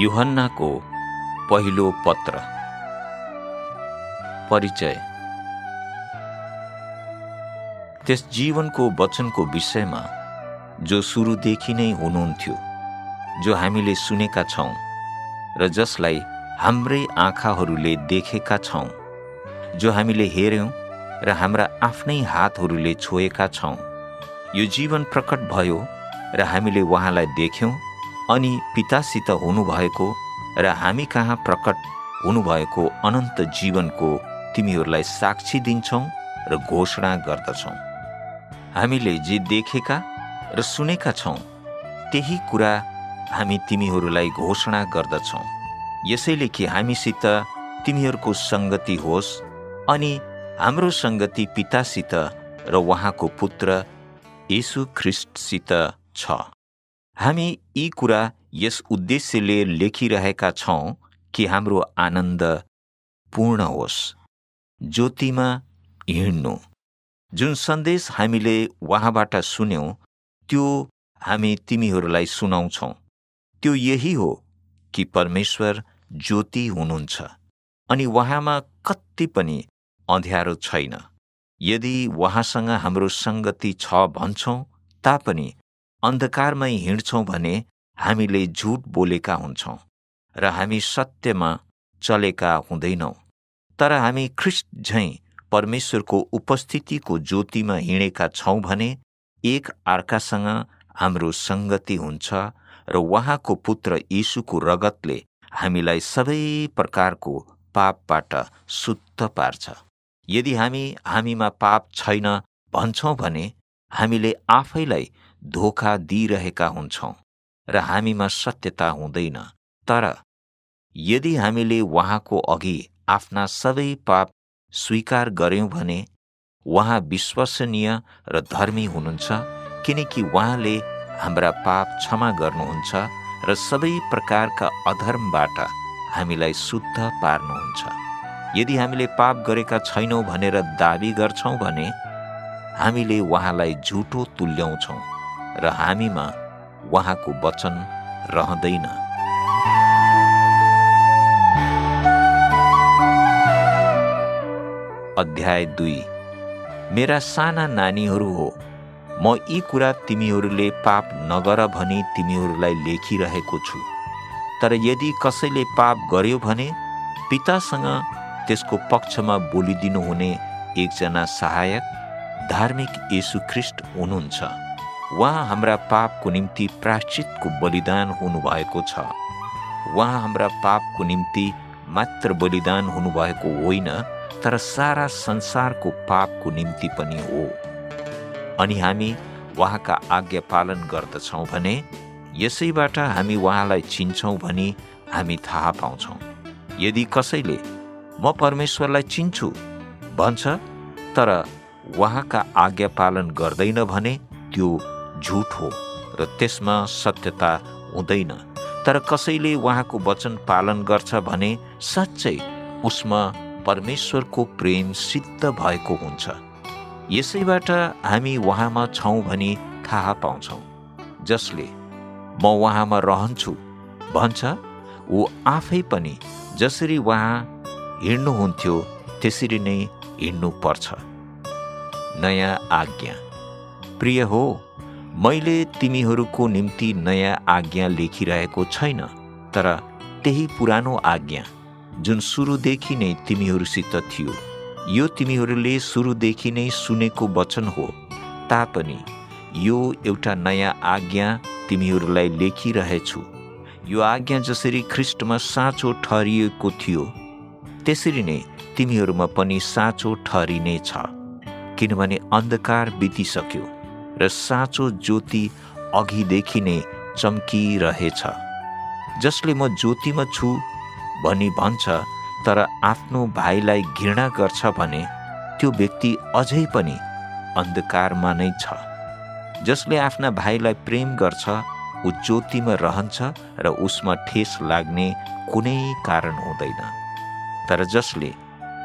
यूहन्नाको पहिलो पत्र। परिचय। त्यस जीवनको वचनको विषयमा जो सुरुदेखि नै हुनुहुन्थ्यो, जो हामीले सुनेका छौं र जसलाई हाम्रै आँखाहरूले देखेका छौं, जो हामीले हेर्यौं र हाम्रा आफ्नै हातहरूले छोएका छौं। यो जीवन प्रकट भयो र हामीले उहाँलाई देख्यौं अनि पितासित हुनुभएको र हामी कहाँ प्रकट हुनुभएको अनन्त जीवनको तिमीहरूलाई साक्षी दिन्छौं र घोषणा गर्दछौं। हामीले जे देखेका र सुनेका छौं त्यही कुरा हामी तिमीहरूलाई घोषणा गर्दछौं, यसैले कि हामीसित तिमीहरूको संगति होस् अनि हाम्रो संगति पितासित र उहाँको पुत्र येशू ख्रीष्टसित छ। हामी यी कुरा यस उद्देश्यले लेखिरहेका छौं कि हाम्रो आनन्द पूर्ण होस्। ज्योतिमा हिँड्नु। जुन सन्देश हामीले उहाँबाट सुन्यौं त्यो हामी तिमीहरूलाई सुनाउँछौं। त्यो यही हो कि परमेश्वर ज्योति हुनुहुन्छ अनि उहाँमा कत्ति पनि अँध्यारो छैन। यदि उहाँसँग हाम्रो संगति छ भन्छौं तापनि अन्धकारमै हिँड्छौं भने हामीले झुट बोलेका हुन्छौं र हामी सत्यमा चलेका हुँदैनौं। तर हामी ख्रीष्ट झैं परमेश्वरको उपस्थितिको ज्योतिमा हिँडेका छौं भने एक अर्कासँग हाम्रो संगति हुन्छ र उहाँको पुत्र येशूको रगतले हामीलाई सबै प्रकारको पापबाट शुद्ध पार्छ। यदि हामीमा पाप छैन भन्छौं भने हामीले आफैलाई धोका दिइरहेका हुन्छौं र हामीमा सत्यता हुँदैन। तर यदि हामीले उहाँको अघि आफ्ना सबै पाप स्वीकार गर्यौं भने उहाँ विश्वसनीय र धर्मी हुनुहुन्छ, किनकि उहाँले हाम्रा पाप क्षमा गर्नुहुन्छ र सबै प्रकारका अधर्मबाट हामीलाई शुद्ध पार्नुहुन्छ। यदि हामीले पाप गरेका छैनौं भनेर दाबी गर्छौं भने हामीले उहाँलाई झुटो तुल्याउँछौं र हामीमा उहाँको वचन रहँदैन। अध्याय 2। मेरा साना नानीहरू हो, म यी कुरा तिमीहरूले पाप नगर भनी तिमीहरूलाई लेखिरहेको छु। तर यदि कसैले पाप गर्यो भने पितासँग त्यसको पक्षमा बोलिदिनु हुने एकजना सहायक धार्मिक येशू ख्रीष्ट हुनुहुन्छ। उहाँ हाम्रा पापको निम्ति प्रायश्चितको बलिदान हुनुभएको छ। उहाँ हाम्रा पापको निम्ति मात्र बलिदान हुनुभएको होइन, तर सारा संसारको पापको निम्ति पनि हो। अनि हामी उहाँका आज्ञा पालन गर्दछौं भने यसैबाट हामी उहाँलाई चिन्छौं भनी हामी थाहा पाउँछौं। यदि कसैले म परमेश्वरलाई चिन्छु भन्छ तर उहाँका आज्ञा पालन गर्दैन भने त्यो झुट हो र त्यसमा सत्यता हुँदैन। तर कसैले उहाँको वचन पालन गर्छ भने साँच्चै उसमा परमेश्वरको प्रेम सिद्ध भएको हुन्छ। यसैबाट हामी उहाँमा छौं भनी थाहा पाउँछौं। जसले म उहाँमा रहन्छु भन्छ ऊ आफै पनि जसरी उहाँ हिँड्नुहुन्थ्यो त्यसरी नै हिँड्नु पर्छ। नयाँ आज्ञा। प्रिय हो, मैले तिमीहरूको निम्ति नयाँ आज्ञा लेखिरहेको छैन, तर त्यही पुरानो आज्ञा जुन सुरुदेखि नै तिमीहरूसित थियो। यो तिमीहरूले सुरुदेखि नै सुनेको वचन हो, तापनि यो एउटा नयाँ आज्ञा तिमीहरूलाई लेखिरहेछु। यो आज्ञा जसरी ख्रीष्टमा साँचो ठहरिएको थियो त्यसरी नै तिमीहरूमा पनि साँचो ठहरिने छ। किनभने अन्धकार बितिसक्यो र साँचो ज्योति अघिदेखि नै चम्किरहेछ। जसले म ज्योतिमा छु भनी भन्छ तर आफ्नो भाइलाई घृणा गर्छ भने त्यो व्यक्ति अझै पनि अन्धकारमा नै छ। जसले आफ्ना भाइलाई प्रेम गर्छ ऊ ज्योतिमा रहन्छ र उसमा ठेस लाग्ने कुनै कारण हुँदैन। तर जसले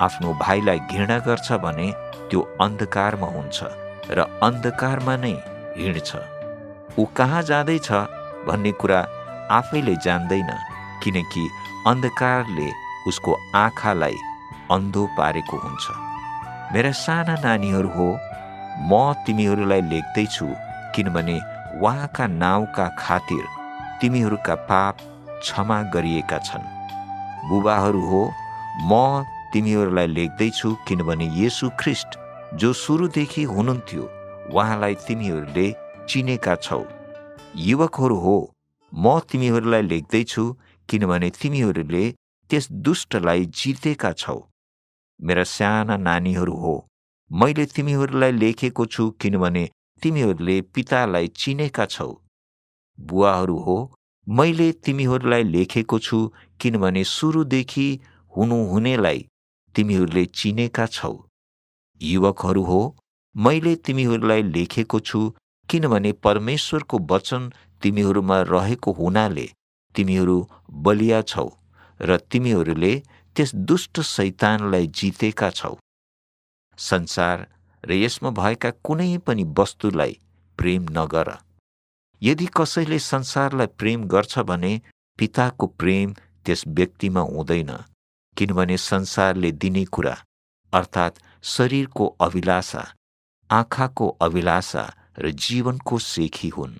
आफ्नो भाइलाई घृणा गर्छ भने त्यो अन्धकारमा हुन्छ र अन्धकारमा नै हिँड्छ। ऊ कहाँ जाँदैछ भन्ने कुरा आफैले जान्दैन, किनकि अन्धकारले उसको आँखालाई अन्धो पारेको हुन्छ। मेरा साना नानीहरू हो, म तिमीहरूलाई लेख्दैछु किनभने उहाँका नाउँका खातिर तिमीहरूका पाप क्षमा गरिएका छन्। बुबाहरू हो, म तिमीहरूलाई लेख्दैछु किनभने येशू ख्रिस्ट जो सुरुदेखि हुनुहुन्थ्यो उहाँलाई तिमीहरूले चिनेका छौ। युवकहरू हो, म तिमीहरूलाई लेख्दैछु किनभने तिमीहरूले त्यस दुष्टलाई जितेका छौ। मेरा साना नानीहरू हो, मैले तिमीहरूलाई लेखेको छु किनभने तिमीहरूले पितालाई चिनेका छौ। बुवाहरू हो, मैले तिमीहरूलाई लेखेको छु किनभने सुरुदेखि हुनुहुनेलाई तिमीहरूले चिनेका छौ। युवकहरू हो, मैले तिमीहरूलाई लेखेको छु किनभने परमेश्वरको वचन तिमीहरूमा रहेको हुनाले तिमीहरू बलिया छौ र तिमीहरूले त्यस दुष्ट शैतानलाई जितेका छौ। संसार र यसमा भएका कुनै पनि वस्तुलाई प्रेम नगर। यदि कसैले संसारलाई प्रेम गर्छ भने पिताको प्रेम त्यस व्यक्तिमा हुँदैन, किनभने संसारले दिने कुरा अर्थात् शरीरको अभिलाषा, आँखाको अभिलाषा र जीवनको सेखी हुन्।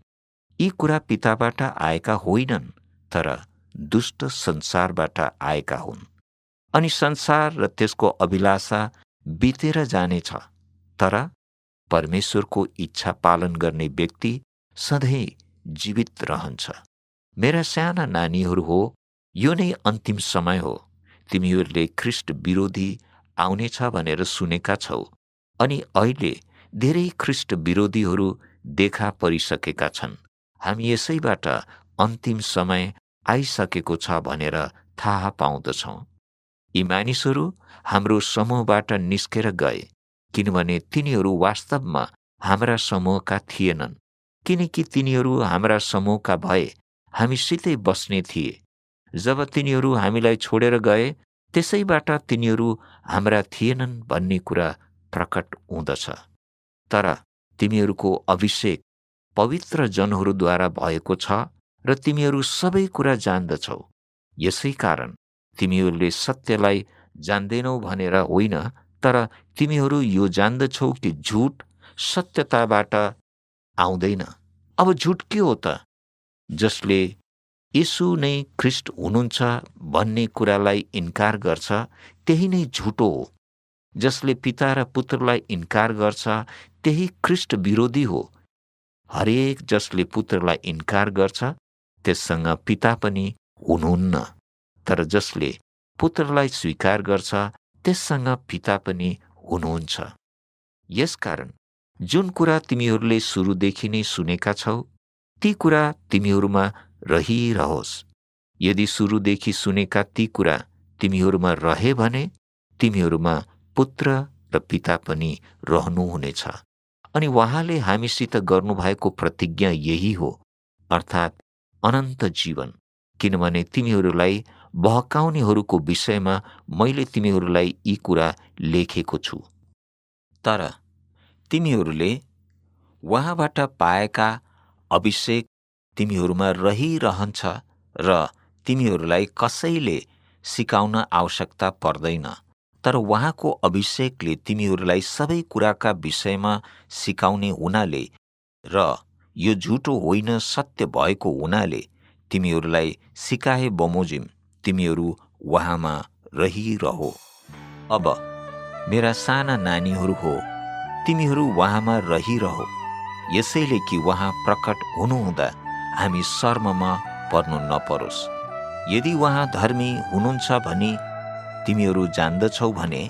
यी कुरा पिताबाट आएका होइनन्, तर दुष्ट संसारबाट आएका हुन्। अनि संसार र त्यसको अभिलाषा बितेर जानेछ, तर परमेश्वरको इच्छा पालन गर्ने व्यक्ति सधैँ जीवित रहन्छ। मेरा साना नानीहरू हो, यो नै अन्तिम समय हो। तिमीहरूले ख्रिस्ट विरोधी आउनेछ भनेर सुनेका छौ, अनि अहिले धेरै ख्रिस्ट विरोधीहरू देखा परिसकेका छन्। हामी यसैबाट अन्तिम समय आइसकेको छ भनेर थाहा पाउँदछौँ। यी मानिसहरू हाम्रो समूहबाट निस्केर गए, किनभने तिनीहरू वास्तवमा हाम्रा समूहका थिएनन्। किनकि तिनीहरू हाम्रा समूहका भए हामीसितै बस्ने थिए। जब तिनीहरू हामीलाई छोडेर गए, त्यसैबाट तिनीहरू हाम्रा थिएनन् भन्ने कुरा प्रकट हुँदछ। तर तिमीहरूको अभिषेक पवित्र जनहरूद्वारा भएको छ र तिमीहरू सबै कुरा जान्दछौ। यसै कारण तिमीहरूले सत्यलाई जान्दैनौ भनेर होइन, तर तिमीहरू यो जान्दछौ कि झुट सत्यताबाट आउँदैन। अब झुट के हो त? जसले येशू नै ख्रिस्ट हुनुहुन्छ भन्ने कुरालाई इन्कार गर्छ, त्यही नै झुटो हो। जसले पिता र पुत्रलाई इन्कार गर्छ, त्यही ख्रिस्ट विरोधी हो। हरेक जसले पुत्रलाई इन्कार गर्छ, त्यससँग पिता पनि हुनुहुन्न। तर जसले पुत्रलाई स्वीकार गर्छ, त्यससँग पिता पनि हुनुहुन्छ। यसकारण जुन कुरा तिमीहरूले सुरुदेखि नै सुनेका छौ, ती कुरा तिमीहरूमा रहिरहोस्। यदि सुरुदेखि सुनेका ती कुरा तिमीहरूमा रहे भने तिमीहरूमा पुत्र र पिता पनि रहनुहुनेछ। अनि उहाँले हामीसित गर्नुभएको प्रतिज्ञा यही हो, अर्थात् अनन्त जीवन। किनभने तिमीहरूलाई बहकाउनेहरूको विषयमा मैले तिमीहरूलाई यी कुरा लेखेको छु। तर तिमीहरूले उहाँबाट पाएका अभिषेक तिमीहरूमा रहिरहन्छ र तिमीहरूलाई कसैले सिकाउन आवश्यकता पर्दैन। तर उहाँको अभिषेकले तिमीहरूलाई सबै कुराका विषयमा सिकाउने हुनाले र यो झुटो होइन सत्य भएको हुनाले तिमीहरूलाई सिकाए बमोजिम तिमीहरू उहाँमा रहिरहो। अब मेरा साना नानीहरू हो, तिमीहरू उहाँमा रहिरहो, यसैले कि उहाँ प्रकट हुनुहुँदा हामी शर्ममा पर्नु नपरोस्। यदि उहाँ धर्मी हुनुहुन्छ भनी तिमीहरू जान्दछौ भने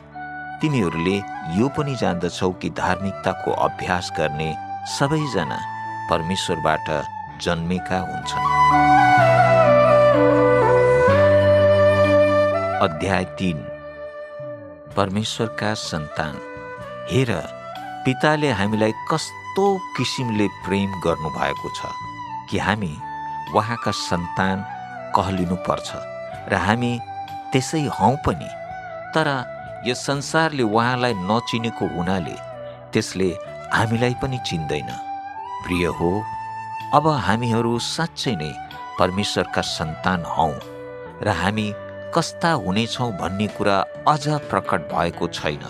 तिमीहरूले यो पनि जान्दछौ कि धार्मिकताको अभ्यास गर्ने सबैजना परमेश्वरबाट जन्मेका हुन्छन्। अध्याय 3। परमेश्वरका सन्तान। हेर, पिताले हामीलाई कस्तो किसिमले प्रेम गर्नुभएको छ कि हामी उहाँका सन्तान कहलिनु पर्छ र हामी त्यसै हौं पनि। तर यो संसारले उहाँलाई नचिनेको हुनाले त्यसले हामीलाई पनि चिन्दैन। प्रिय हो, अब हामीहरू साँच्चै नै परमेश्वरका सन्तान हौं र हामी कस्ता हुनेछौँ भन्ने कुरा अझ प्रकट भएको छैन।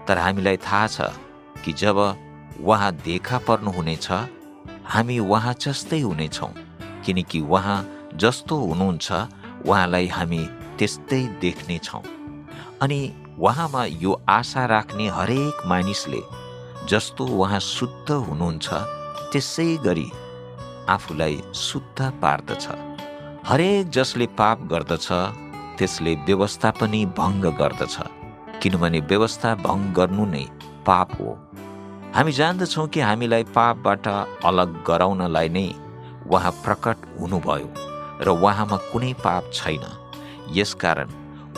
तर हामीलाई थाहा छ कि जब उहाँ देखा पर्नुहुनेछ हामी उहाँ जस्तै हुनेछौँ, किनकि उहाँ जस्तो हुनुहुन्छ उहाँलाई हामी त्यस्तै देख्नेछौँ। अनि उहाँमा यो आशा राख्ने हरेक मानिसले जस्तो उहाँ शुद्ध हुनुहुन्छ त्यसै गरी आफूलाई शुद्ध पार्दछ। हरेक जसले पाप गर्दछ त्यसले व्यवस्था पनि भङ्ग गर्दछ, किनभने व्यवस्था भङ्ग गर्नु नै पाप हो। हामी जान्दछौँ कि हामीलाई पापबाट अलग गराउनलाई नै उहाँ प्रकट हुनुभयो र उहाँमा कुनै पाप छैन। यसकारण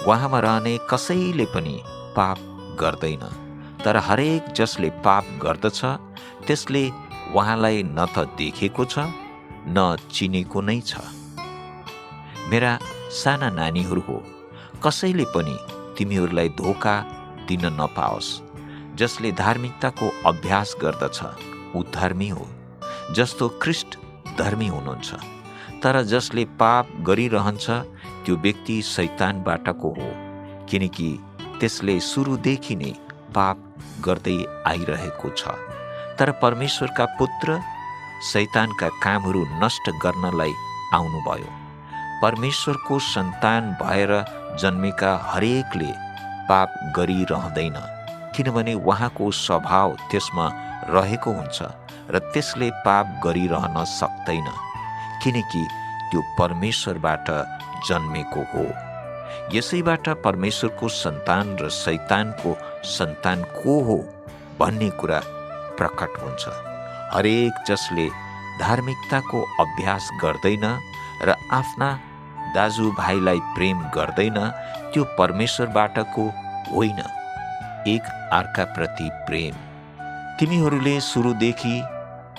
उहाँमा रहने कसैले पनि पाप गर्दैन। तर हरेक जसले पाप गर्दछ त्यसले उहाँलाई न त देखेको छ न चिनेको नै छ। मेरा साना नानीहरू हो, कसैले पनि तिमीहरूलाई धोका दिन नपाओस्। जसले धार्मिकताको अभ्यास गर्दछ ऊ धर्मी हो, जस्तो ख्रीष्ट धर्मी हुनुहुन्छ। तर जसले पाप गरिरहन्छ त्यो व्यक्ति शैतानबाटको हो, किनकि त्यसले सुरुदेखि नै पाप गर्दै आइरहेको छ। तर परमेश्वरका पुत्र शैतानका कामहरू नष्ट गर्नलाई आउनुभयो। परमेश्वरको सन्तान भएर जन्मेका हरेकले पाप गरिरहँदैन, किनभने उहाँको स्वभाव त्यसमा रहेको हुन्छ र त्यसले पाप गरिरहन सक्दैन, किनकि त्यो परमेश्वरबाट जन्मेको हो। यसैबाट परमेश्वरको सन्तान र शैतानको सन्तान को हो भन्ने कुरा प्रकट हुन्छ। हरेक जसले धार्मिकताको अभ्यास गर्दैन र आफ्ना दाजुभाइलाई प्रेम गर्दैन त्यो परमेश्वरबाटको होइन। एक अर्काप्रति प्रेम। तिमीहरूले सुरुदेखि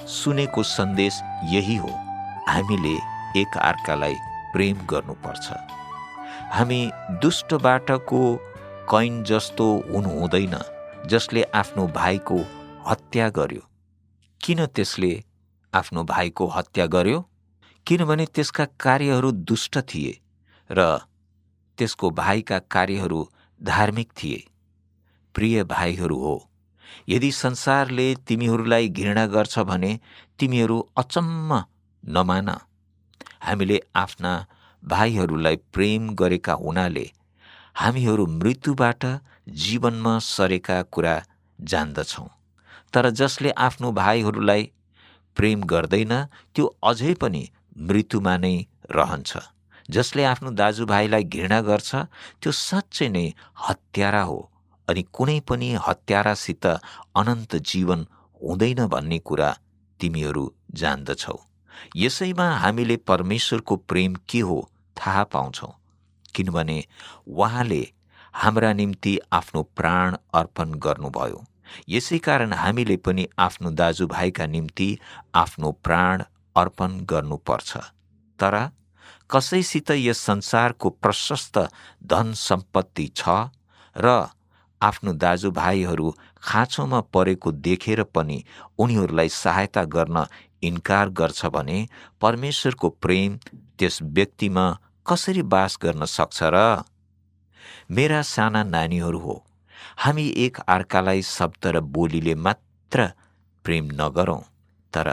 सुनेको सन्देश यही हो, हामीले एक अर्कालाई प्रेम गर्नुपर्छ। हामी दुष्टबाटको कैन जस्तो हुनु हुँदैन, जसले आफ्नो भाइको हत्या गर्यो। किन त्यसले आफ्नो भाइको हत्या गर्यो? किनभने त्यसका कार्यहरू दुष्ट थिए र त्यसको भाइका कार्यहरू धार्मिक थिए। प्रिय भाइहरू हो, यदि संसारले तिमीहरूलाई घृणा गर्छ भने तिमीहरू अचम्म नमान। हामीले आफ्ना भाइहरूलाई प्रेम गरेका हुनाले हामीहरू मृत्युबाट जीवनमा सरेका कुरा जान्दछौँ। तर जसले आफ्नो भाइहरूलाई प्रेम गर्दैन त्यो अझै पनि मृत्युमा नै रहन्छ। जसले आफ्नो दाजुभाइलाई घृणा गर्छ त्यो साँच्चै नै हत्यारा हो, अनि कुनै पनि हत्यारासित अनन्त जीवन हुँदैन भन्ने कुरा तिमीहरू जान्दछौ। यसैमा हामीले परमेश्वरको प्रेम के हो थाहा पाउँछौँ, किनभने उहाँले हाम्रा निम्ति आफ्नो प्राण अर्पण गर्नुभयो। यसै कारण हामीले पनि आफ्नो दाजुभाइका निम्ति आफ्नो प्राण अर्पण गर्नुपर्छ। तर कसैसित यस संसारको प्रशस्त धन सम्पत्ति छ र आफ्नो दाजुभाइहरू खाँचोमा परेको देखेर पनि उनीहरूलाई सहायता गर्न इन्कार गर्छ भने परमेश्वरको प्रेम त्यस व्यक्तिमा कसरी वास गर्न सक्छ र? मेरा साना नानीहरू हो, हामी एक अर्कालाई शब्द र बोलीले मात्र प्रेम नगरौँ, तर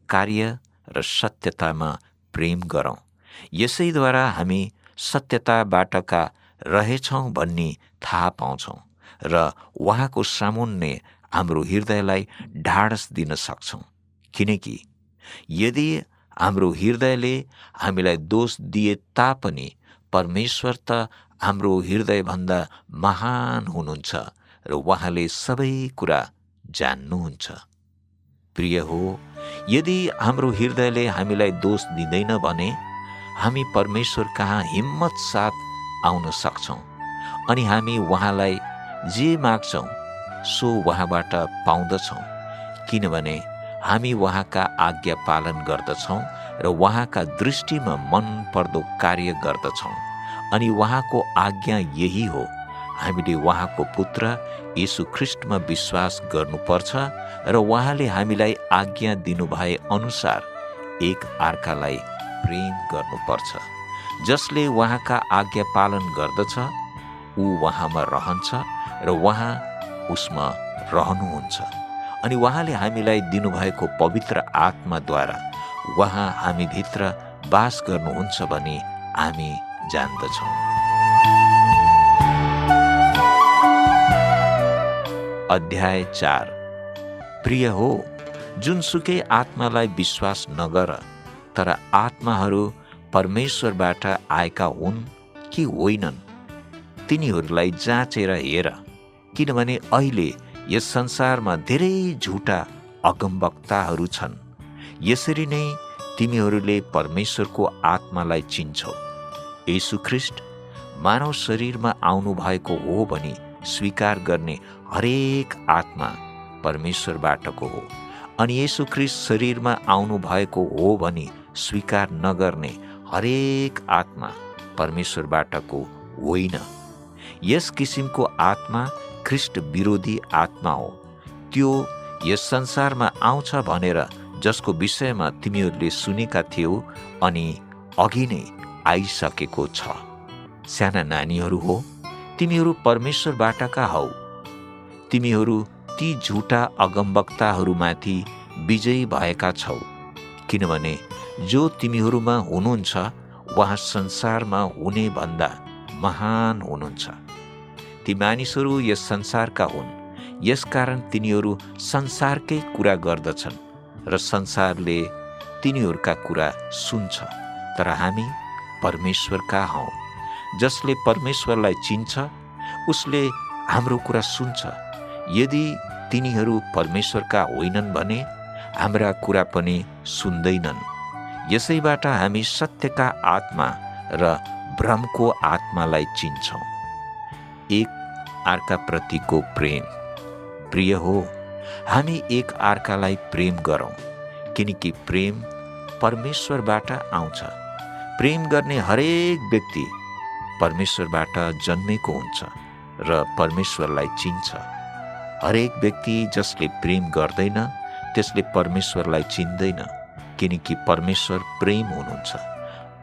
कार्य र सत्यतामा प्रेम गरौँ। यसैद्वारा हामी सत्यताबाटका रहेछौँ भन्ने थाहा पाउँछौँ र उहाँको सामुन्ने हाम्रो हृदयलाई ढाडस दिन सक्छौँ। किनकि यदि हाम्रो हृदयले हामीलाई दोष दिए तापनि परमेश्वर त हाम्रो हृदयभन्दा महान हुनुहुन्छ र उहाँले सबै कुरा जान्नुहुन्छ। प्रिय हो, यदि हाम्रो हृदयले हामीलाई दोष दिँदैन भने हामी परमेश्वर कहाँ हिम्मत साथ आउन सक्छौँ अनि हामी उहाँलाई जे माग्छौँ सो उहाँबाट पाउँदछौँ, किनभने हामी उहाँका आज्ञा पालन गर्दछौँ र उहाँका दृष्टिमा मन पर्दो कार्य गर्दछौँ। अनि उहाँको आज्ञा यही हो, हामीले उहाँको पुत्र यीशु ख्रीष्टमा विश्वास गर्नुपर्छ र उहाँले हामीलाई आज्ञा दिनुभए अनुसार एक अर्कालाई प्रेम गर्नुपर्छ। जसले उहाँका आज्ञा पालन गर्दछ ऊ उहाँमा रहन्छ र उहाँ उसमा रहनुहुन्छ। अनि उहाँले हामीलाई दिनुभएको पवित्र आत्माद्वारा उहाँ हामीभित्र वास गर्नुहुन्छ भनी हामी जान्दछौँ। अध्याय 4। प्रिय हो, जुनसुकै आत्मालाई विश्वास नगर, तर आत्माहरू परमेश्वरबाट आएका हुन् कि होइनन् तिनीहरूलाई जाँचेर हेर, किनभने अहिले यस संसारमा धेरै झुटा अगमवक्ताहरू छन्। यसरी नै तिमीहरूले परमेश्वरको आत्मालाई चिन्छौ। येशू ख्रीष्ट मानव शरीरमा आउनु भएको हो भनी स्वीकार गर्ने हरेक आत्मा परमेश्वरबाटको हो, अनि येशू ख्रीष्ट शरीरमा आउनु भएको हो भनी स्वीकार नगर्ने हरेक आत्मा परमेश्वरबाटको होइन। यस किसिमको आत्मा ख्रीष्ट विरोधी आत्मा हो। त्यो यस संसारमा आउँछ भनेर जसको विषयमा तिमीहरूले सुनेका थियौ अनि अघि नै आइसकेको छ। साना नानीहरू हो, तिमीहरू परमेश्वरबाटका हौ। तिमीहरू ती झुटा अगमवक्ताहरूमाथि विजयी भएका छौ, किनभने जो तिमीहरूमा हुनुहुन्छ उहाँ संसारमा हुने भन्दा महान हुनुहुन्छ। ती मानिसहरू यस संसारका हुन्, यसकारण तिनीहरू संसारकै कुरा गर्दछन् र संसारले तिनीहरूका कुरा सुन्छ। तर हामी परमेश्वरका हौँ। जसले परमेश्वरलाई चिन्छ उसले हाम्रो कुरा सुन्छ। यदि तिनीहरू परमेश्वरका होइनन् भने हाम्रा कुरा पनि सुन्दैनन्। यसैबाट हामी सत्यका आत्मा र भ्रमको आत्मालाई चिन्छौँ। एक अर्काप्रतिको प्रेम। प्रिय हो, हामी एक अर्कालाई प्रेम गरौँ, किनकि प्रेम परमेश्वरबाट आउँछ। प्रेम गर्ने हरेक व्यक्ति परमेश्वरबाट जन्मेको हुन्छ र परमेश्वरलाई चिन्छ। हरेक व्यक्ति जसले प्रेम गर्दैन त्यसले परमेश्वरलाई चिन्दैन, किनकि परमेश्वर प्रेम हुनुहुन्छ।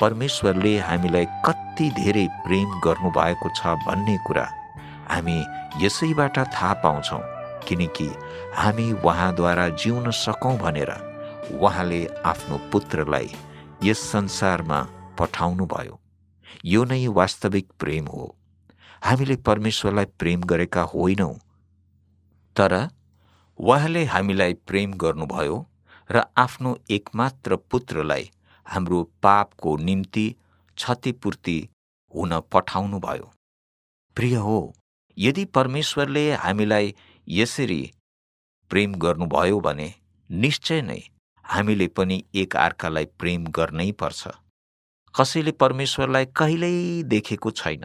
परमेश्वरले हामीलाई कति धेरै प्रेम गर्नुभएको छ भन्ने कुरा हामी यसैबाट थाहा पाउँछौँ, किनकि हामी उहाँद्वारा जिउन सकौँ भनेर उहाँले आफ्नो पुत्रलाई यस संसारमा पठाउनुभयो। यो नै वास्तविक प्रेम हो। हामीले परमेश्वरलाई प्रेम गरेका होइनौँ, तर उहाँले हामीलाई प्रेम गर्नुभयो र आफ्नो एकमात्र पुत्रलाई हाम्रो पापको निम्ति क्षतिपूर्ति हुन पठाउनुभयो। प्रिय हो, यदि परमेश्वरले हामीलाई यसरी प्रेम गर्नुभयो भने निश्चय नै हामीले पनि एक अर्कालाई प्रेम गर्नै पर्छ। कसैले परमेश्वरलाई कहिल्यै देखेको छैन,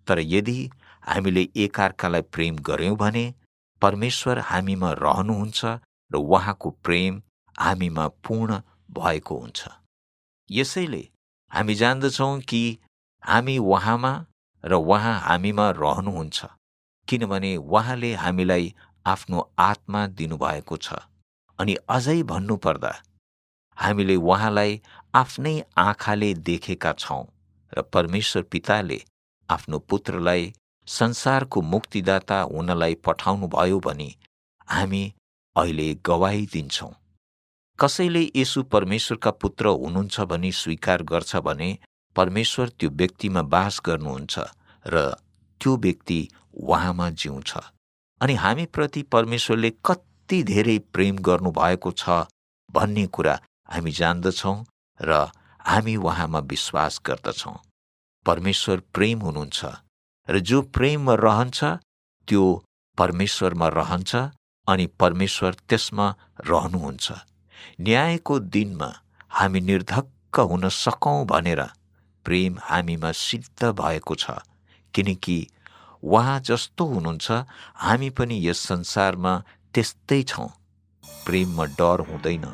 तर यदि हामीले एक अर्कालाई प्रेम गर्यौँ भने परमेश्वर हामीमा रहनुहुन्छ र उहाँको प्रेम हामीमा पूर्ण भएको हुन्छ। यसैले हामी जान्दछौँ कि हामी उहाँमा र उहाँ हामीमा रहनुहुन्छ, किनभने उहाँले हामीलाई आफ्नो आत्मा दिनुभएको छ। अनि अझै भन्नुपर्दा हामीले उहाँलाई आफ्नै आँखाले देखेका छौँ र परमेश्वर पिताले आफ्नो पुत्रलाई संसारको मुक्तिदाता हुनलाई पठाउनुभयो भनी हामी अहिले गवाही दिन्छौँ। कसैले येशू परमेश्वरका पुत्र हुनुहुन्छ भनी स्वीकार गर्छ भने परमेश्वर त्यो व्यक्तिमा वास गर्नुहुन्छ र त्यो व्यक्ति उहाँमा जिउँछ। अनि हामीप्रति परमेश्वरले कति धेरै प्रेम गर्नुभएको छ भन्ने कुरा हामी जान्दछौँ र हामी उहाँमा विश्वास गर्दछौँ। परमेश्वर प्रेम हुनुहुन्छ र जो प्रेममा रहन्छ त्यो परमेश्वरमा रहन्छ अनि परमेश्वर त्यसमा रहनुहुन्छ। न्यायको दिनमा हामी निर्धक्क हुन सकौँ भनेर प्रेम हामीमा सिद्ध भएको छ, किनकि उहाँ जस्तो हुनुहुन्छ हामी पनि यस संसारमा त्यस्तै छौँ। प्रेममा डर हुँदैन,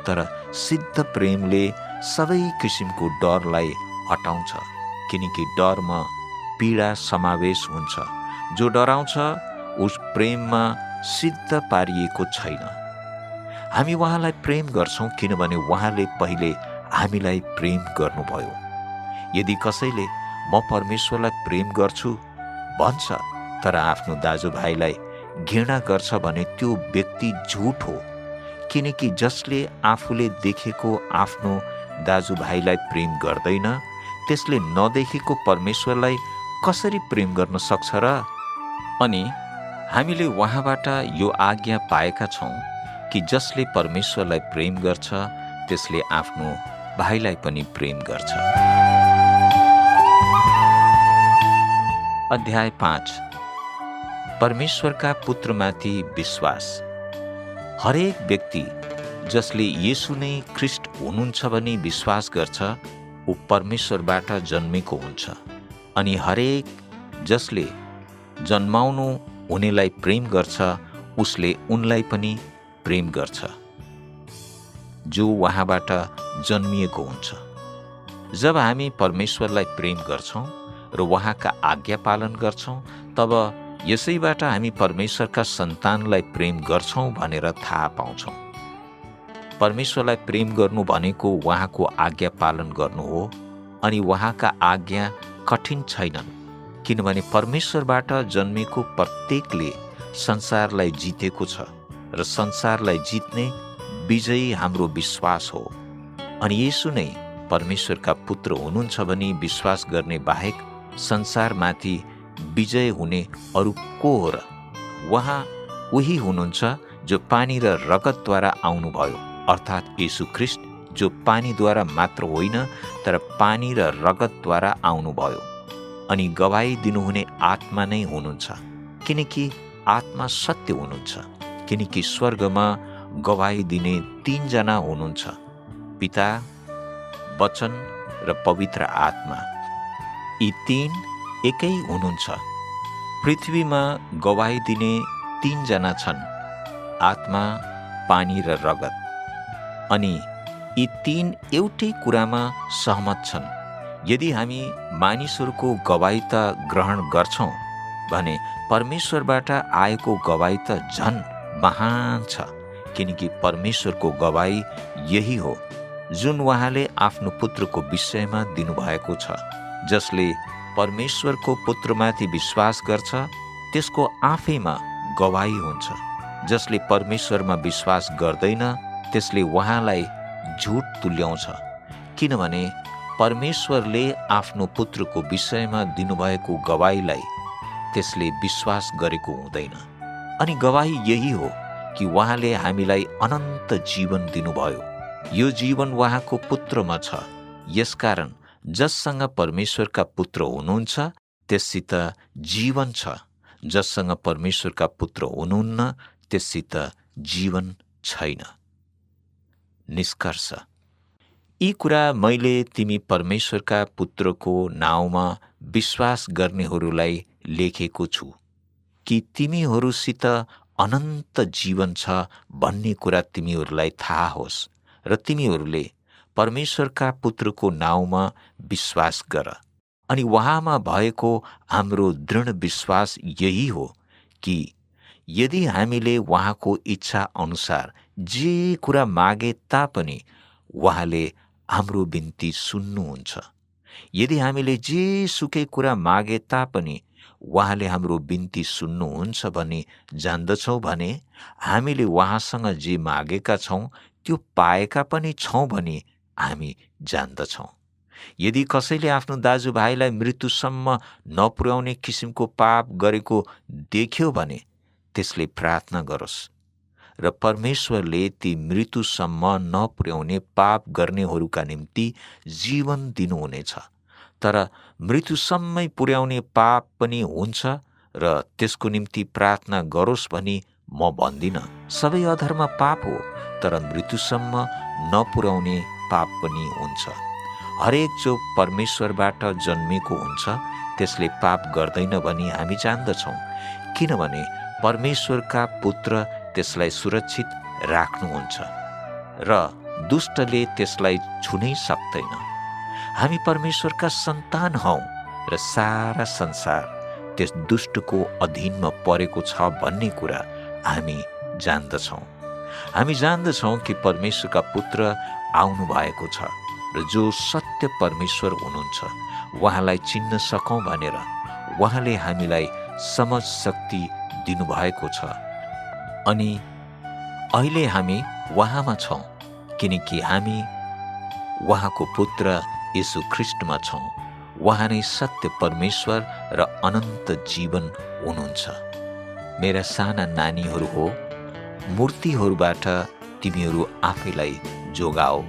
तर सिद्ध प्रेमले सबै किसिमको डरलाई हटाउँछ, किनकि डरमा पीडा समावेश हुन्छ। जो डराउँछ उस प्रेममा सिद्ध पारिएको छैन। हामी उहाँलाई प्रेम गर्छौँ किनभने उहाँले पहिले हामीलाई प्रेम गर्नुभयो। यदि कसैले म परमेश्वरलाई प्रेम गर्छु भन्छ तर आफ्नो दाजुभाइलाई घृणा गर्छ भने त्यो व्यक्ति झुट हो, किनकि जसले आफूले देखेको आफ्नो दाजुभाइलाई प्रेम गर्दैन त्यसले नदेखेको परमेश्वरलाई कसरी प्रेम गर्न सक्छ र? अनि हामीले उहाँबाट यो आज्ञा पाएका छौँ कि जसले परमेश्वरलाई प्रेम गर्छ त्यसले आफ्नो भाइलाई पनि प्रेम गर्छ। अध्याय 5 परमेश्वरका पुत्रमाथि विश्वास। हरेक व्यक्ति जसले येशू नै ख्रिस्ट हुनुहुन्छ भनी विश्वास गर्छ ऊ परमेश्वरबाट जन्मेको हुन्छ, अनि हरेक जसले जन्माउनु हुनेलाई प्रेम गर्छ उसले उनलाई पनि प्रेम गर्छ जो उहाँबाट जन्मिएको हुन्छ। जब हामी परमेश्वरलाई प्रेम गर्छौँ र उहाँका आज्ञा पालन गर्छौँ तब यसैबाट हामी परमेश्वरका सन्तानलाई प्रेम गर्छौँ भनेर थाहा पाउँछौँ। परमेश्वरलाई प्रेम गर्नु भनेको उहाँको आज्ञा पालन गर्नु हो, अनि उहाँका आज्ञा कठिन छैनन्, किनभने परमेश्वरबाट जन्मेको प्रत्येकले संसारलाई जितेको छ र संसारलाई जित्ने विजयी हाम्रो विश्वास हो। अनि येशू नै परमेश्वरका पुत्र हुनुहुन्छ भनी विश्वास गर्ने बाहेक संसारमाथि विजय हुने अरू को हो र? उहाँ उही हुनुहुन्छ जो पानी र रगतद्वारा आउनुभयो, अर्थात् येशू ख्रिस्ट जो पानीद्वारा मात्र होइन तर पानी र रगतद्वारा आउनुभयो। अनि गवाही दिनुहुने आत्मा नै हुनुहुन्छ, किनकि आत्मा सत्य हुनुहुन्छ, किनकि स्वर्गमा गवाही दिने 3 जना हुनुहुन्छ, पिता, वचन र पवित्र आत्मा। यी 3 एकै हुनुहुन्छ। पृथ्वीमा गवाही दिने 3 जना छन्, आत्मा, पानी र रगत। अनि यी 3 एउटै कुरामा सहमत छन्। यदि हामी मानिसहरूको गवाही त ग्रहण गर्छौँ भने परमेश्वरबाट आएको गवाही त झन् महान छ, किनकि परमेश्वरको गवाही यही हो जुन उहाँले आफ्नो पुत्रको विषयमा दिनुभएको छ। जसले परमेश्वरको पुत्रमाथि विश्वास गर्छ त्यसको आफैमा गवाही हुन्छ। जसले परमेश्वरमा विश्वास गर्दैन त्यसले उहाँलाई झुट तुल्याउँछ, किनभने परमेश्वरले आफ्नो पुत्रको विषयमा दिनुभएको गवाहीलाई त्यसले विश्वास गरेको हुँदैन। अनि गवाही यही हो कि उहाँले हामीलाई अनन्त जीवन दिनुभयो। यो जीवन उहाँको पुत्रमा छ। यसकारण जससँग परमेश्वरका पुत्र हुनुहुन्छ त्यससित जीवन छ, जससँग परमेश्वरका पुत्र हुनुहुन्न त्यससित जीवन छैन। निष्कर्ष, यी कुरा मैले तिमी परमेश्वरका पुत्रको नाउँमा विश्वास गर्नेहरूलाई लेखेको छु कि तिमीहरूसित अनन्त जीवन छ भन्ने कुरा तिमीहरूलाई थाहा होस् र तिमीहरूले परमेश्वरका पुत्रको नाउँमा विश्वास गर। अनि उहाँमा भएको हाम्रो दृढ विश्वास यही हो कि यदि हामीले उहाँको इच्छा अनुसार जे कुरा मागे तापनि उहाँले हाम्रो बिन्ती सुन्नुहुन्छ। यदि हामीले जे सुकै कुरा मागे तापनि उहाँले हाम्रो बिन्ती सुन्नुहुन्छ भनी जान्दछौँ भने हामीले उहाँसँग जे मागेका छौँ त्यो पाएका पनि छौँ भनी हामी जान्दछौँ। यदि कसैले आफ्नो दाजुभाइलाई मृत्युसम्म नपुर्याउने किसिमको पाप गरेको देख्यो भने त्यसले प्रार्थना गरोस् र परमेश्वरले ती मृत्युसम्म नपुर्याउने पाप गर्नेहरूका निम्ति जीवन दिनुहुनेछ। तर मृत्युसम्मै पुर्याउने पाप पनि हुन्छ र त्यसको निम्ति प्रार्थना गरोस् भनी म भन्दिनँ। सबै अधर्म पाप हो, तर मृत्युसम्म नपुर्याउने पाप पनि हुन्छ। हरेक जो परमेश्वरबाट जन्मेको हुन्छ त्यसले पाप गर्दैन भनी हामी जान्दछौँ, किनभने परमेश्वरका पुत्र त्यसलाई सुरक्षित राख्नुहुन्छ र दुष्टले त्यसलाई छुनै सक्दैन। हामी परमेश्वरका सन्तान हौँ र सारा संसार त्यस दुष्टको अधीनमा परेको छ भन्ने कुरा हामी जान्दछौँ। हामी जान्दछौँ कि परमेश्वरका पुत्र आउनु भएको छ र र जो सत्य परमेश्वर हुनुहुन्छ उहाँलाई चिन्न सकौँ भनेर उहाँले हामीलाई समझ शक्ति दिनुभएको छ। अनि अहिले हामी उहाँमा छौँ किनकि हामी उहाँको पुत्र येशू ख्रीष्टमा छौँ। उहाँ नै सत्य परमेश्वर र अनन्त जीवन हुनुहुन्छ। मेरा साना नानीहरू हो, मूर्तिहरूबाट तिमीहरू आफैलाई जोगाओ।